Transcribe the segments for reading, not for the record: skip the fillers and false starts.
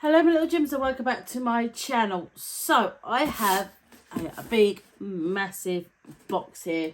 Hello my little gems and welcome back to my channel. So I have a big massive box here.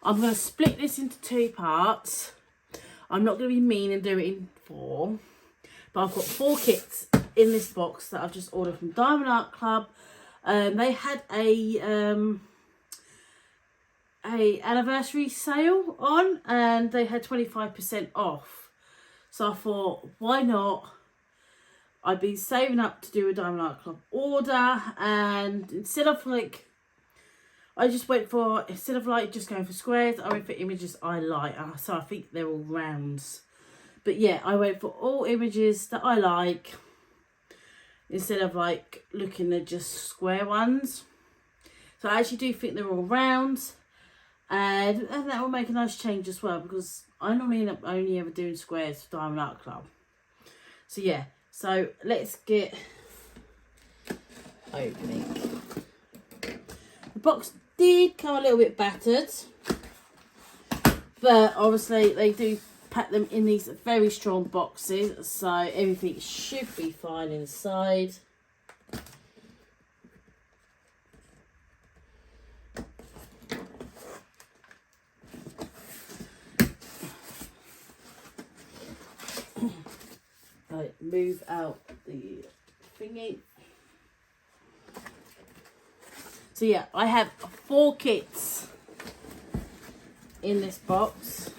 I'm going to split this into two parts. I'm not going to be mean and do it in four. But I've got 4 kits in this box that I've just ordered from Diamond Art Club. They had a anniversary sale on and they had 25% off. So I thought, why not? I've been saving up to do a Diamond Art Club order, and instead of like just going for squares, I went for images I like. So I think they're all rounds. But yeah, I went for all images that I like instead of like looking at just square ones. So I actually do think they're all rounds, and that will make a nice change as well, because I normally end up only ever doing squares for Diamond Art Club. So yeah. So let's get opening. The box did come a little bit battered, but obviously they do pack them in these very strong boxes, so everything should be fine inside. Move out the thingy. So yeah, I have 4 kits in this box.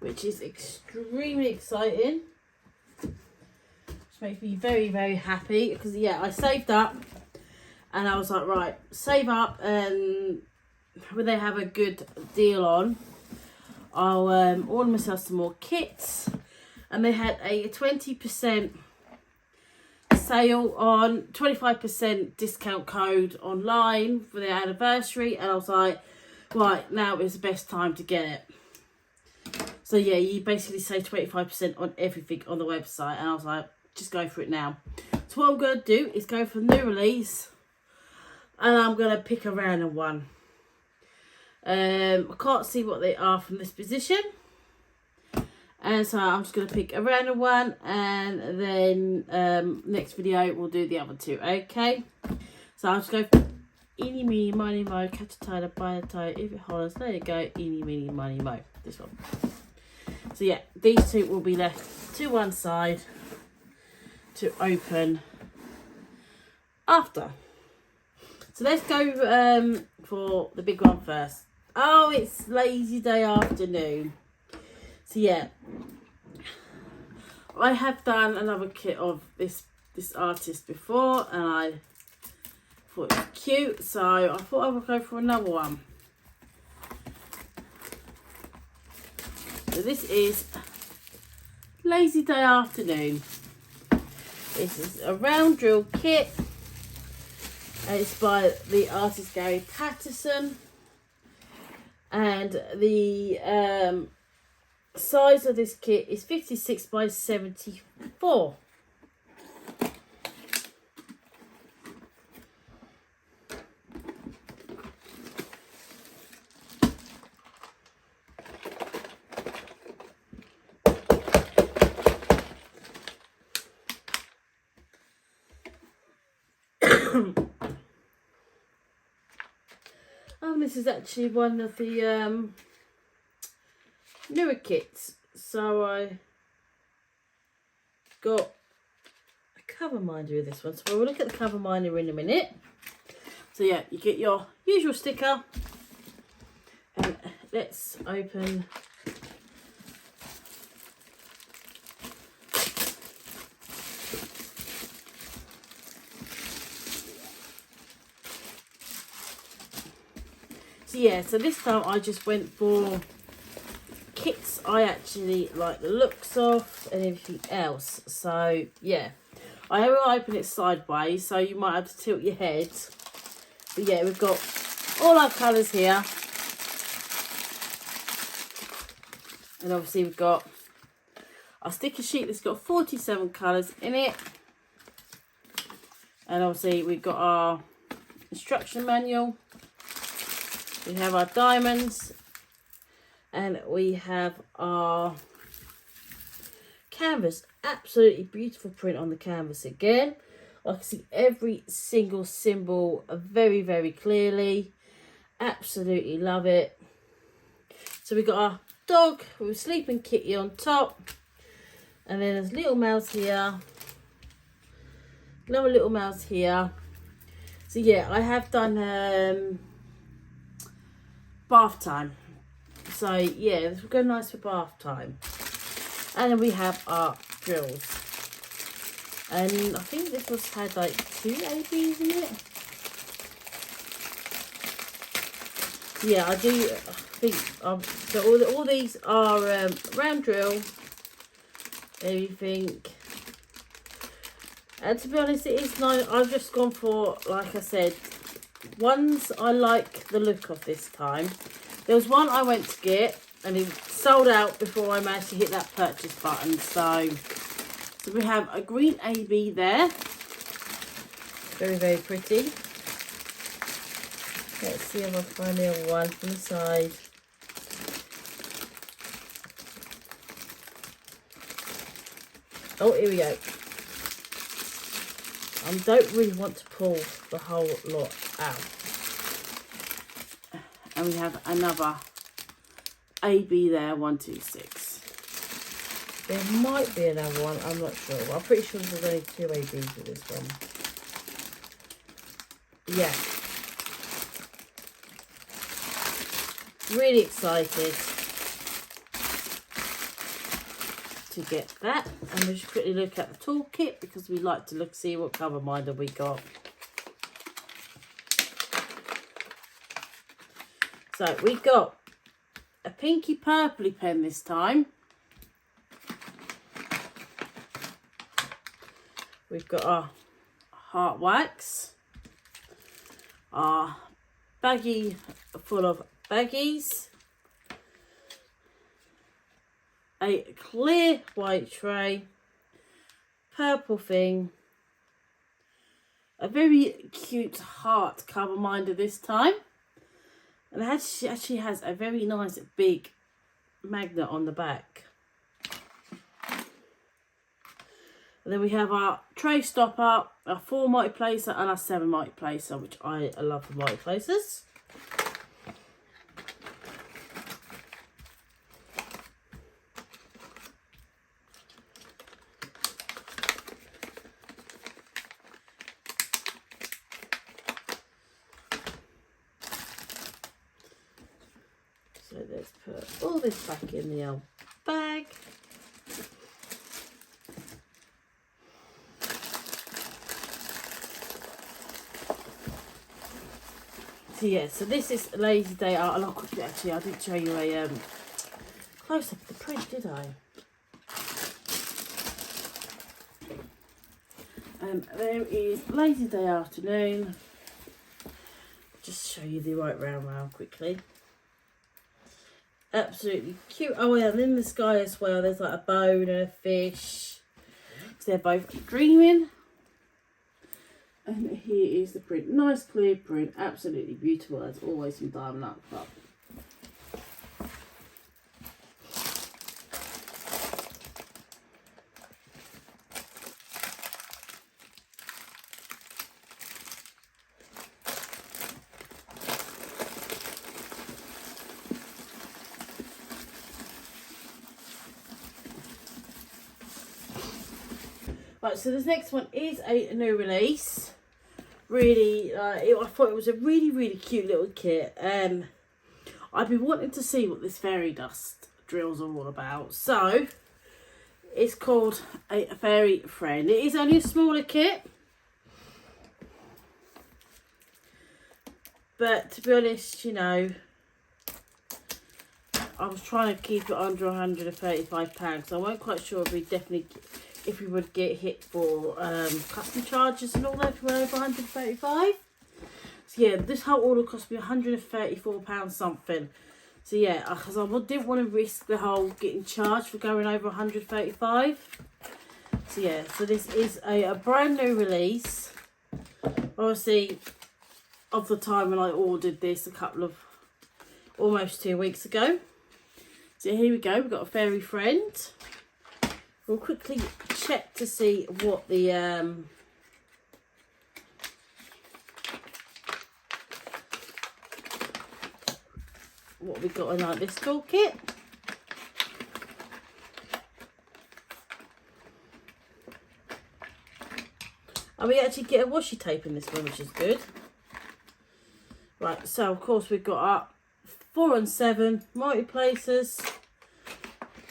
Which is extremely exciting. Which makes me very, very happy, because yeah, I saved up. And I was like, right, save up, and when they have a good deal on, I'll order myself some more kits. And they had a 20% sale on, 25% discount code online for their anniversary. And I was like, right, now is the best time to get it. So yeah, you basically save 25% on everything on the website. And I was like, just go for it now. So what I'm going to do is go for the new release. And I'm going to pick a random one. I can't see what they are from this position. And so I'm just going to pick a random one. And then next video we'll do the other 2. Okay. So I'll just go for eeny, meeny, miny, mo. Catch a toe, buy a toe. If it hollers, there you go. Eeny, meeny, miny, mo. This one. So yeah, these 2 will be left to one side to open after. So let's go for the big one first. Oh, it's lazy day afternoon. So yeah, I have done another kit of this artist before, and I thought it was cute, so I thought I would go for another one. So this is Lazy Day Afternoon. This is a round drill kit. It's by the artist Gary Patterson, and the size of this kit is 56 by 74. This is actually one of the newer kits. So I got a cover minder with this one. So we'll look at the cover minder in a minute. So yeah, you get your usual sticker. And let's open . Yeah, so this time I just went for kits I actually like the looks of and everything else. So yeah, I will open it sideways, so you might have to tilt your head. But yeah, we've got all our colours here, and obviously we've got our sticker sheet that's got 47 colours in it, and obviously we've got our instruction manual We have our diamonds, and we have our canvas. Absolutely beautiful print on the canvas again. I can see every single symbol very, very clearly. Absolutely love it. So we got our dog with Sleeping Kitty on top, and then there's little mouse here, another little mouse here. So yeah, I have done bath time. So yeah, this will go nice for bath time. And then we have our drills. And I think this was had like 2 ABs in it. Yeah, I do think so all these are round drill, everything. And to be honest, it is nice. I've just gone for, like I said, ones I like the look of this time. There was one I went to get and it sold out before I managed to hit that purchase button. So we have a green AB there. Very, very pretty. Let's see if I find the other one from the side. Oh, here we go. I don't really want to pull the whole lot out. And we have another AB there, 126. There might be another one, I'm not sure. I'm pretty sure there's only 2 ABs with this one. Yeah. Really excited to get that. And we'll just quickly look at the toolkit because we like to see what cover minder we got. So we got a pinky purpley pen this time. We've got our heart wax, our baggie full of baggies, a clear white tray, purple thing, a very cute heart cover minder this time, and it actually has a very nice big magnet on the back. And then we have our tray stopper, our 4 multi-placer and our 7 multi-placer, which I love the multi-placers. So let's put all this back in the old bag. So yeah, so this is Lazy Day Art, and I'll quickly, actually, I didn't show you a close-up of the print, did I? There is Lazy Day Afternoon. Just show you the right round quickly. Absolutely cute. Oh yeah, and in the sky as well, there's like a bone and a fish. So they're both dreaming. And here is the print. Nice clear print. Absolutely beautiful as always from Diamond Art Club. Right, so this next one is a new release. Really, I thought it was a really cute little kit. I've been wanting to see what this fairy dust drills are all about. So, it's called a Fairy Friend. It is only a smaller kit. But to be honest, you know, I was trying to keep it under £135. So I wasn't quite sure if we would get hit for custom charges and all that if we were over 135. So yeah, this whole order cost me £134 something. So yeah, because I didn't want to risk the whole getting charged for going over 135. So yeah, so this is a brand new release. Obviously, of the time when I ordered this a couple of almost 2 weeks ago. So here we go, we've got a fairy friend. We'll quickly check to see what the what we got in like this toolkit. And we actually get a washi tape in this one, which is good. Right, so of course we've got our 4 and 7 multi-placers.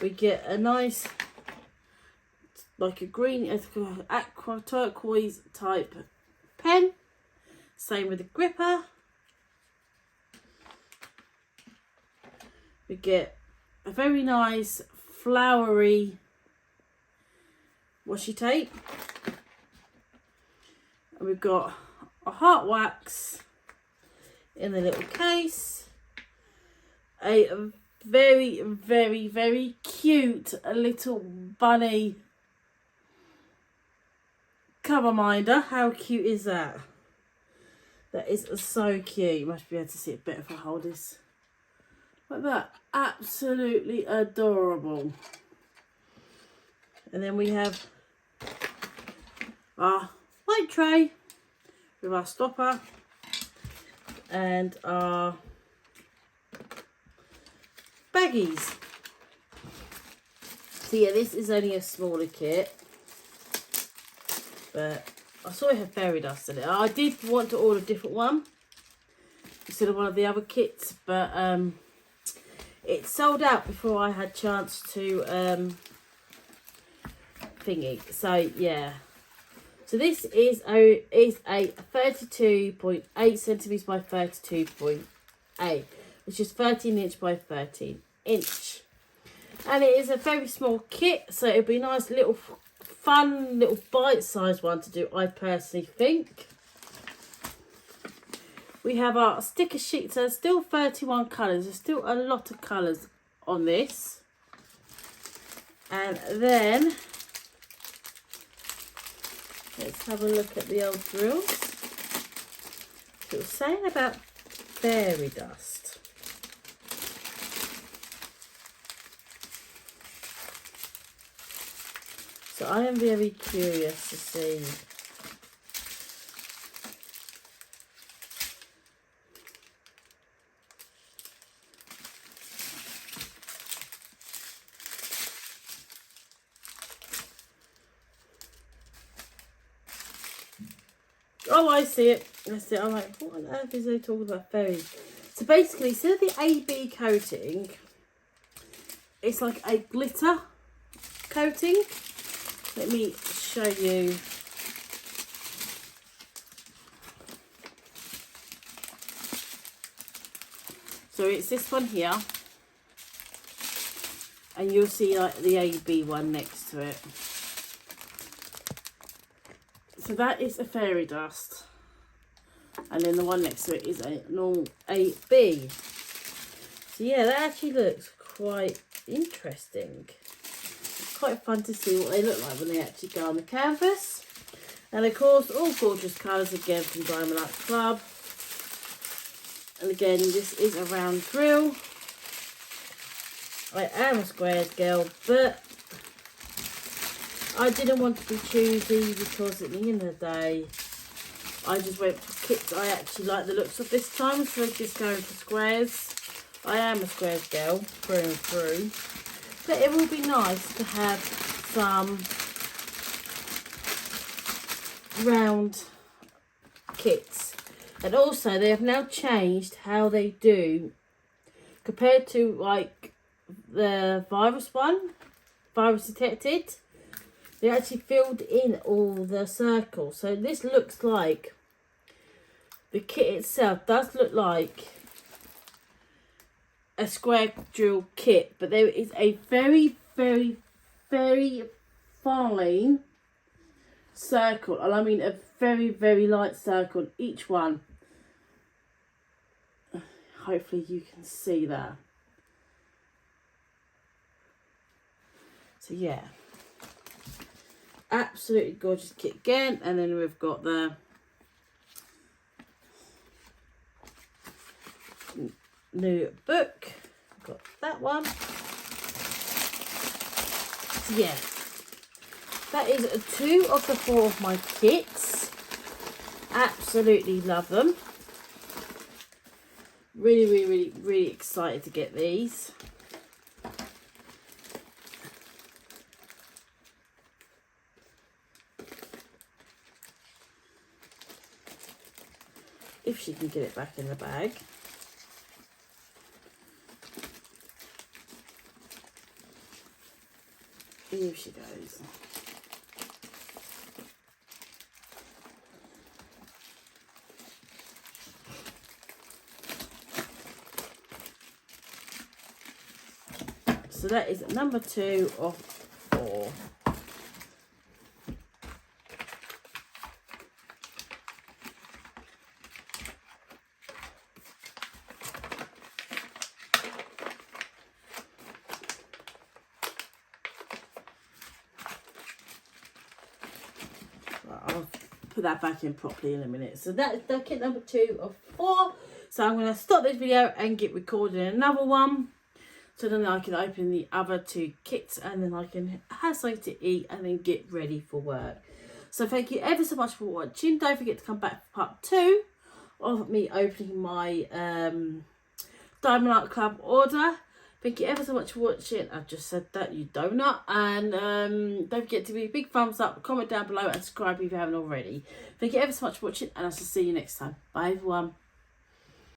We get a nice, like a green, aqua turquoise type pen. Same with the gripper. We get a very nice flowery washi tape. And we've got a heart wax in the little case. A very, very, very cute little bunny cover minder. How cute is that? That is so cute. You must be able to see it better if I hold this. Like that. Absolutely adorable. And then we have our light tray with our stopper and our baggies. So yeah, this is only a smaller kit, but I saw it had fairy dust in it. I did want to order a different one instead of one of the other kits, but it sold out before I had chance to thingy. So yeah. So this is a 32.8 centimetres by 32.8, which is 13 inch by 13 inch. And it is a very small kit, so it'd be a nice little fun little bite-sized one to do, I personally think. We have our sticker sheet, so there's still 31 colours. There's still a lot of colours on this. And then let's have a look at the old drills. It was saying about fairy dust. So I am very curious to see oh, I see it. That's it. I'm like, what on earth is they talking about fairies? So basically, instead of the AB coating, it's like a glitter coating. Let me show you. So it's this one here. And you'll see like the AB one next to it. So that is a fairy dust. And then the one next to it is a normal AB. So yeah, that actually looks quite interesting. Quite fun to see what they look like when they actually go on the canvas. And of course, all gorgeous colours again from Diamond Art Club. And again, this is a round drill. I am a squares girl, but I didn't want to be choosy because at the end of the day, I just went for kits I actually like the looks of this time, so just going for squares. I am a squares girl, through and through. But it will be nice to have some round kits. And also, they have now changed how they do, compared to like the virus one, Virus Detected. They actually filled in all the circles. So this looks like, the kit itself does look like a square drill kit. But there is a very, very, very fine circle. And I mean a very, very light circle on each one. Hopefully you can see that. So yeah. Absolutely gorgeous kit again. And then we've got the new book. Got that one. So yeah, that is 2 of the 4 of my kits. Absolutely love them. Really excited to get these. If she can get it back in the bag. Here she goes. So that is number 2 of 4. I'll put that back in properly in a minute. So that is the kit number 2 of 4. So I'm going to stop this video and get recording another one. So then I can open the other 2 kits and then I can have something to eat and then get ready for work. So thank you ever so much for watching. Don't forget to come back for part 2 of me opening my Diamond Art Club order. Thank you ever so much for watching. I just said that, you donut. And don't forget to be a big thumbs up, comment down below and subscribe if you haven't already. Thank you ever so much for watching and I shall see you next time. Bye everyone.